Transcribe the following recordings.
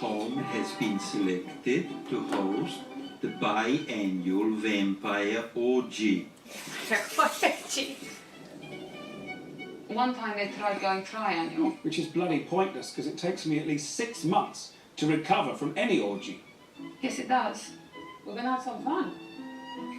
home has been selected to host the biannual vampire orgy. Orgy. One time they tried going triannual. Which is bloody pointless, because it takes me at least 6 months to recover from any orgy. Yes, it does. We're gonna have some fun.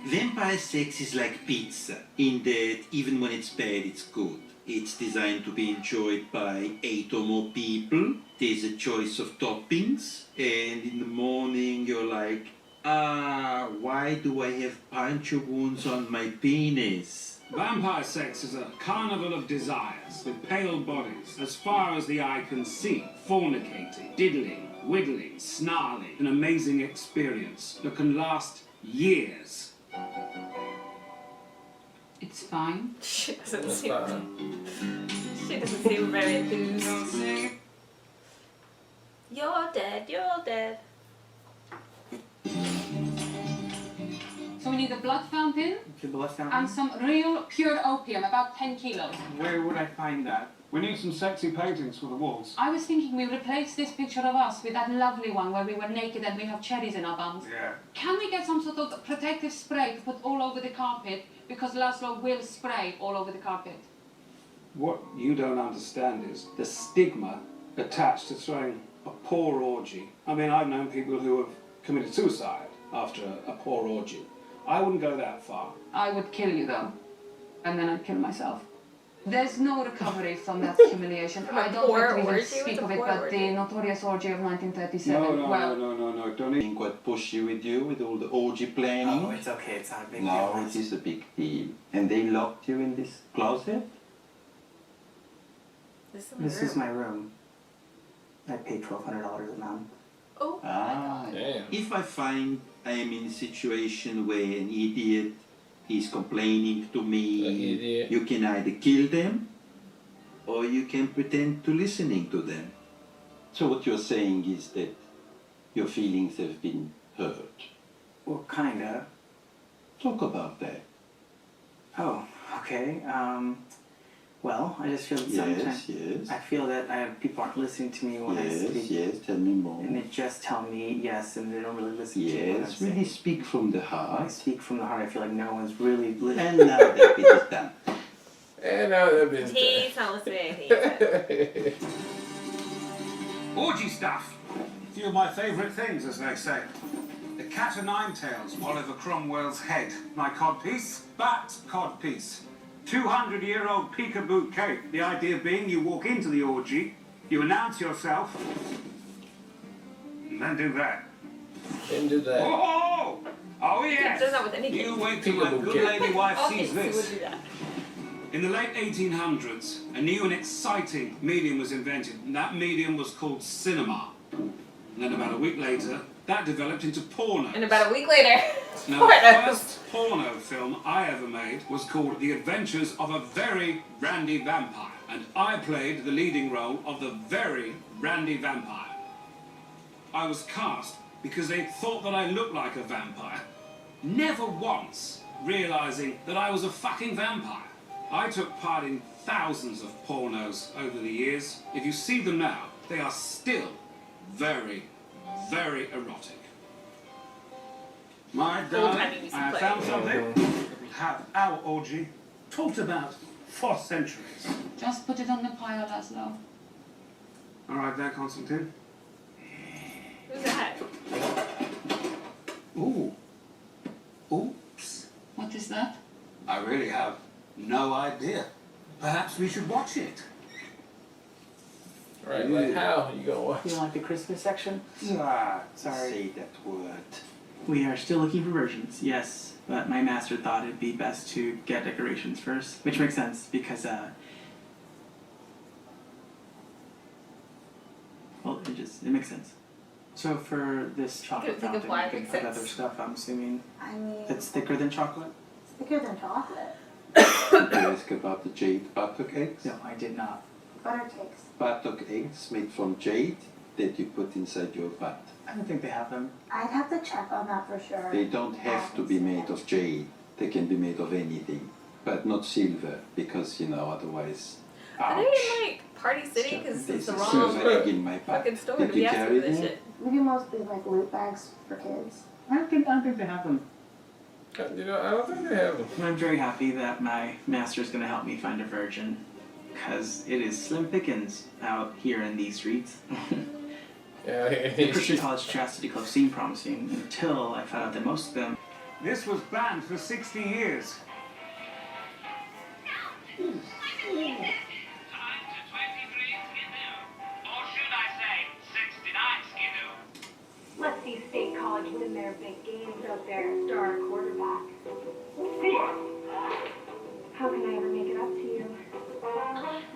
Vampire sex is like pizza, in that even when it's bad, it's good. It's designed to be enjoyed by 8 or more people. There's a choice of toppings, and in the morning you're like, why do I have puncture wounds on my penis? Vampire sex is a carnival of desires with pale bodies, as far as the eye can see, fornicating, diddling, whittling, snarling, an amazing experience that can last years. It's fine. She doesn't seem very enthused. You're dead, you're dead. So we need a blood fountain The blood fountain? and some real pure opium, about 10 kilos. Where would I find that? We need some sexy paintings for the walls. I was thinking we replace this picture of us with that lovely one where we were naked and we have cherries in our bums. Yeah. Can we get some sort of protective spray to put all over the carpet? Because Laszlo will spray all over the carpet. What you don't understand is the stigma attached to throwing a poor orgy. I mean, I've known people who have committed suicide after a poor orgy. I wouldn't go that far. I would kill you though, and then I'd kill myself. There's no recovery from that humiliation. I don't like to even speak of it, but the notorious orgy of 1937. No, don't even. Being quite pushy with you with all the orgy planning. Oh, it's okay, it's not a big deal. No, it is a big deal. And they locked you in this closet? This is my room. I pay $1,200 a month. Oh my god. Damn. If I find I am in a situation where an idiot is complaining to me, An idiot. you can either kill them or you can pretend to listening to them. So what you're saying is that your feelings have been hurt. Well, kinda. Talk about that. Oh, okay. Well, I just feel that sometimes Yes. I feel that people aren't listening to me when I speak. Yes, tell me more. And they just tell me yes, and they don't really listen to me when I'm Yes, really saying. speak from the When I heart. speak from the heart, I feel like no one's really listening. And now that bit is done. And now that been He's not listening. He said. Orgy stuff. A few of my favourite things, as they say. The cat o' nine tails, Oliver Cromwell's head. My codpiece, Bat's codpiece. 200-year-old peekaboo cake. The idea being you walk into the orgy, you announce yourself, and then do that. Didn't do that. Oh! Oh yes! He does that with any You cake. wait till my Peekaboo good cake. lady wife Okay, sees so he would this. do that. In the late 1800s, a new and exciting medium was invented, and that medium was called cinema. And then about a week later, that developed into porno. And about a week later, Now, pornos. the first porno film I ever made was called The Adventures of a Very Randy Vampire, and I played the leading role of the Very Randy Vampire. I was cast because they thought that I looked like a vampire, never once realizing that I was a fucking vampire. I took part in thousands of pornos over the years. If you see them now, they are still very, very erotic. My darling, Old-timey music I have playing. found something that will have our orgy talked about for centuries. Just put it on the pile, Laszlo. All right there, Constantine. Who's that? Ooh. Oops. What is that? I really have no idea. Perhaps we should watch it. Right, like how? You gonna watch? You don't like the Christmas section? Ah, Sorry. Say that word. We are still looking for virgins, yes. But my master thought it'd be best to get decorations first, which makes sense because, well, it makes sense. So for this chocolate think of fountain, why you it can makes put sense. other stuff, I'm assuming. I mean, It's thicker than chocolate? it's thicker than chocolate. Did you ask about the jade buttock eggs? No, I did not. Butter cakes. Buttock eggs made from jade that you put inside your butt. I don't think they have them. I'd have to check on that for sure. They don't have to be made of jade. They can be made of anything, but not silver, because, otherwise Are they in like Party City? Because it's the wrong in my pack. fucking store Did to be you asking carry for this them? shit. Maybe mostly like loot bags for kids. I don't think they have them. You know, I don't think they have them. And I'm very happy that my master is going to help me find a virgin, because it is slim pickings out here in these streets. Yeah, The Christian College Chastity Club seemed promising until I found out that most of them. This was banned for 60 years. Time to 23 Skidoo. Or should I say 69 Skidoo? Let's see State College win their big games out there, star quarterback. How can I ever make it up to you?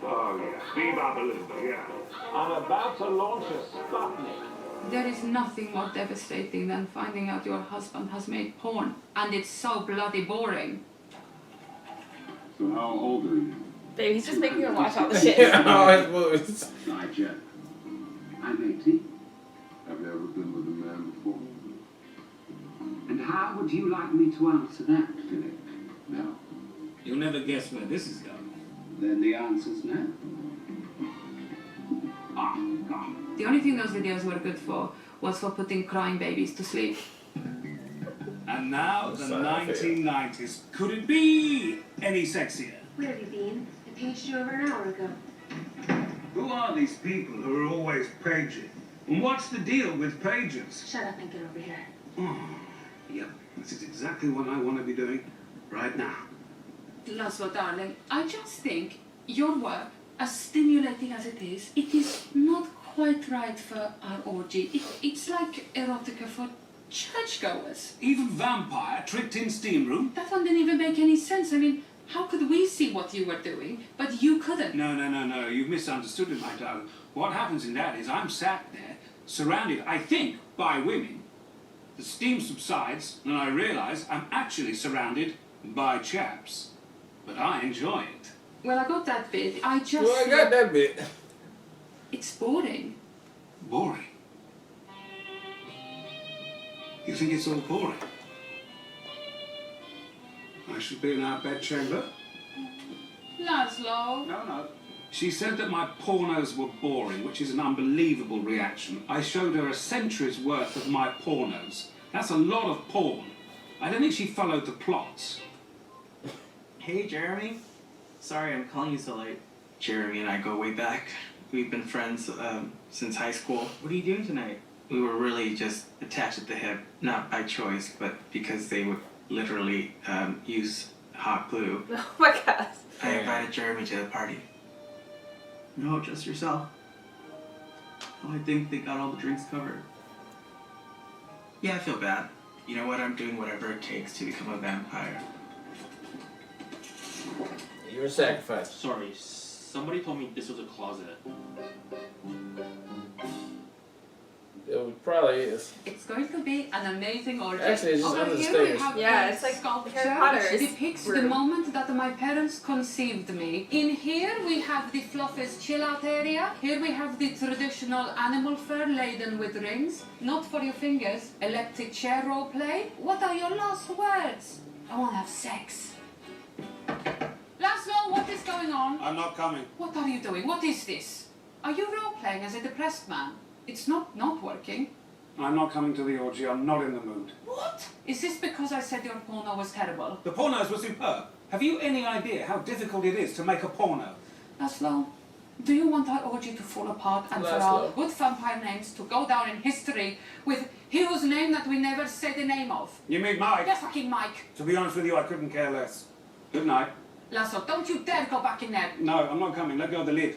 Oh, yeah. Bebop a little bit, yeah. I'm about to launch a Sputnik. There is nothing more devastating than finding out your husband has made porn, and it's so bloody boring. So how old are you? Babe, he's just making her watch all the shit. Yeah, I was. Not yet. I'm 18. Have you ever been with a man before? And how would you like me to answer that, Philip? No. You'll never guess where this is going. Then the answer's no. The only thing those videos were good for was for putting crying babies to sleep. And now the Seinfeld. 1990s. Could it be any sexier? Where have you been? I paged you over an hour ago. Who are these people who are always paging? And what's the deal with pagers? Shut up and get over here. Oh, yep, this is exactly what I want to be doing right now. Laszlo, darling, I just think your work, as stimulating as it is not quite right for our orgy. It's like erotica for churchgoers. Even vampire tricked in steam room? That one didn't even make any sense. I mean, how could we see what you were doing, but you couldn't? No, you've misunderstood it, my darling. What happens in that is I'm sat there, surrounded, I think, by women. The steam subsides, and I realise I'm actually surrounded by chaps. But I enjoy it. Well, I got that bit. I just... Well, I got that bit. It's boring. Boring? You think it's all boring? I should be in our bedchamber? Laszlo. No. She said that my pornos were boring, which is an unbelievable reaction. I showed her a century's worth of my pornos. That's a lot of porn. I don't think she followed the plots. Hey, Jeremy. Sorry I'm calling you so late. Jeremy and I go way back. We've been friends since high school. What are you doing tonight? We were really just attached at the hip, not by choice, but because they would literally use hot glue. Oh my gosh. I invited Jeremy to the party. No, just yourself. Oh, I think they got all the drinks covered. Yeah, I feel bad. You know what? I'm doing whatever it takes to become a vampire. You're a sacrifice. Sorry, somebody told me this was a closet. It probably is. It's going to be an amazing orgy. Actually, it's just Over under the here we stairs. have Yeah, a it's like sculpture Harry Potter's which depicts the room. moment that my parents conceived me. In here we have the fluffiest chill-out area. Here we have the traditional animal fur laden with rings. Not for your fingers. Electric chair role play. What are your last words? I want to have sex. Laszlo, what is going on? I'm not coming. What are you doing? What is this? Are you role-playing as a depressed man? It's not working. I'm not coming to the orgy. I'm not in the mood. What? Is this because I said your porno was terrible? The pornos were superb. Have you any idea how difficult it is to make a porno? Laszlo, do you want our orgy to fall apart and for our good vampire names to go down in history with he whose name that we never say the name of? You mean Mike? Yeah, fucking Mike. To be honest with you, I couldn't care less. Good night. Laszlo, don't you dare go back in there. No, I'm not coming. Let go of the lid.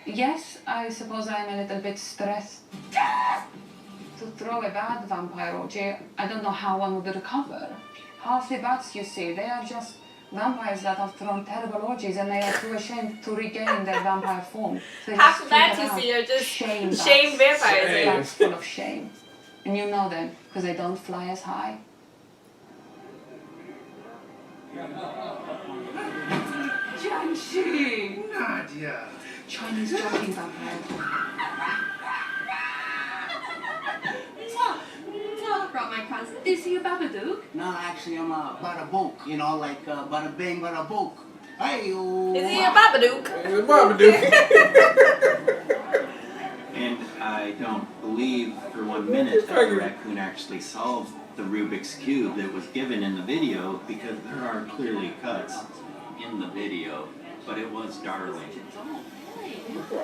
Yes, I suppose I am a little bit stressed. To throw a bad vampire orgy, I don't know how one would recover. Half the bats you see, they are just vampires that have thrown terrible orgies and they are too ashamed to regain their vampire form. So they Half just of that figure you out see are just shame shame bats. vampires. Shame. Like, Bats full of shame. And you know them, because they don't fly as high. Jiangxi! Nadia. Chinese jogging vampire. Brought my cousin. Is he a Babadook? No, actually, I'm a bada book, you know, like bada bing, bada book. Hi-yo. Is he a Babadook? He's a Babadook. And I don't believe for 1 minute that the raccoon actually solved the Rubik's Cube that was given in the video, because there are clearly cuts in the video, but it was darling.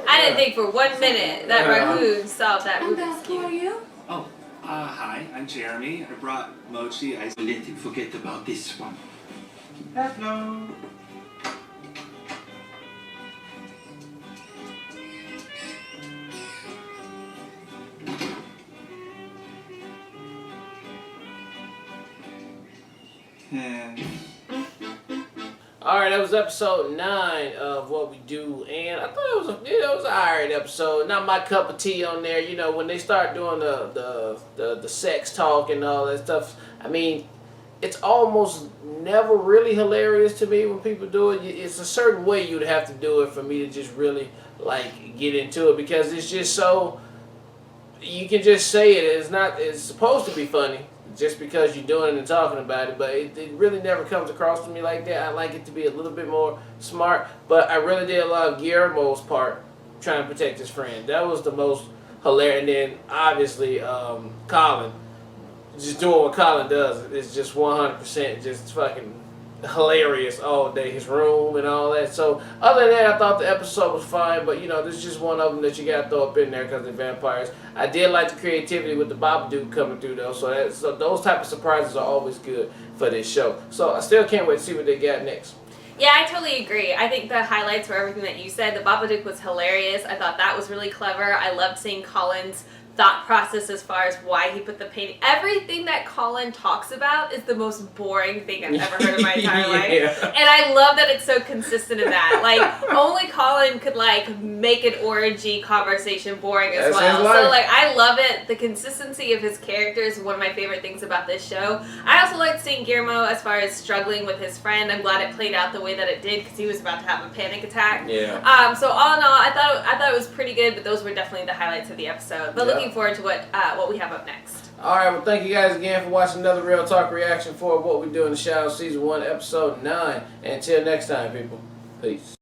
I didn't think for 1 minute that raccoon solved that Rubik's Who are Cube. you? Oh, hi, I'm Jeremy. I brought mochi. Let him forget about this one. Hello. Alright, that was episode 9 of What We Do, and I thought it was it was an alright episode. Not my cup of tea on there. You know, when they start doing the sex talk and all that stuff, I mean, it's almost never really hilarious to me when people do it. It's a certain way you'd have to do it for me to just really, like, get into it, because it's just so, you can just say it. It's supposed to be funny just because you're doing it and talking about it, but it really never comes across to me like that. I like it to be a little bit more smart, but I really did love Guillermo's part trying to protect his friend. That was the most hilarious. And then obviously Colin, just doing what Colin does, is just 100% just fucking hilarious all day. His room and all that. So other than that, I thought the episode was fine, but you know, this is just one of them that you gotta throw up in there because they're vampires. I did like the creativity with the Babadook coming through though, so those type of surprises are always good for this show. So I still can't wait to see what they got next. Yeah, I totally agree. I think the highlights were everything that you said. The Babadook was hilarious. I thought that was really clever. I loved seeing Colin's thought process as far as why he put the painting. Everything that Colin talks about is the most boring thing I've ever heard in my entire life. And I love that it's so consistent in that. Like, only Colin could, like, make an orgy conversation boring as well. So, like, I love it. The consistency of his character is one of my favorite things about this show. I also liked seeing Guillermo as far as struggling with his friend. I'm glad it played out the way that it did because he was about to have a panic attack. Yeah. So all in all, I thought it was pretty good, but those were definitely the highlights of the episode. But looking forward to what we have up next. Alright, well, thank you guys again for watching another Real Talk reaction for What We Do in the Shadows Season 1, Episode 9. And until next time, people. Peace.